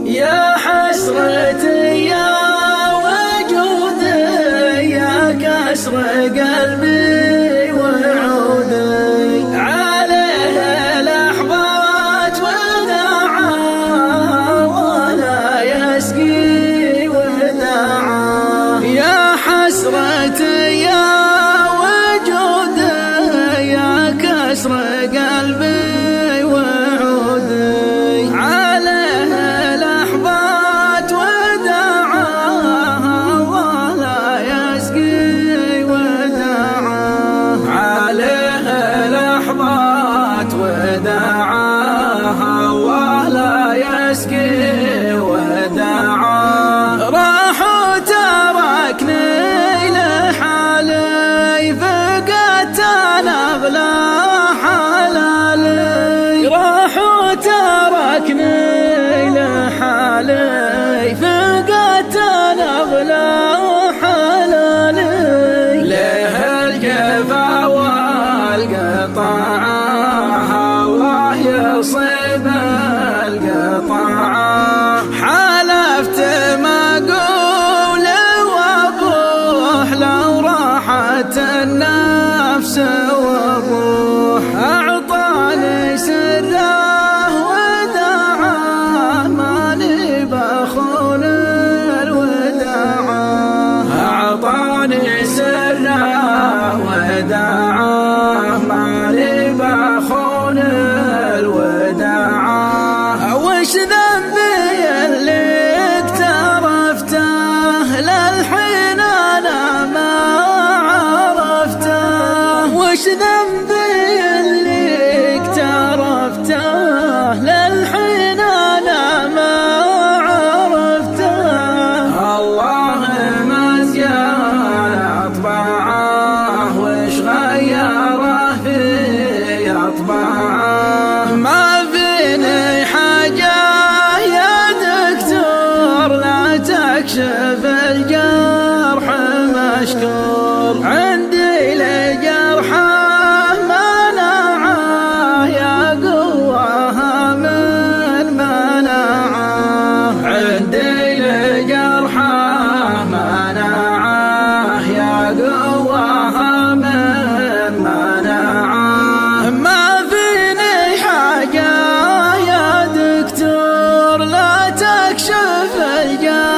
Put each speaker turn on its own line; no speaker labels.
يا حسرتي يا وجودي يا كسر قلبي وعودي عليه لحظات وداعا ولا يسقي وداعا. يا حسرتي يا وجودي يا كسر قلبي وداعاها ولا يسقي وداعا. راح وتركني لحالي فقدت انا اغلى حلالي. راح وتركني لحالي فقدت انا اغلى حلالي. له الجفا والقطاع يصيب القطاع. حلفت ما اقول وابوح لو راحت النفس والروح. اعطاني سره وداعه ماني بخون الوداعه. اعطاني سره وداعه ماني بخون الوداعة. وش ذنبي اللي اقترفته للحين انا ما عرفته. وش ذنبي اللي اقترفته للحين انا ما عرفته. الله ما زيان اطباعه وش غيره في اطباعه. ما فيني حاجة يا دكتور لا تكشف الجرح مشكور. عندي لجرحه مناعة يا قوة من مناعة. عندي لجرحه مناعة يا قوة من مناعة. ما فيني حاجة يا دكتور لا تكشف الجرح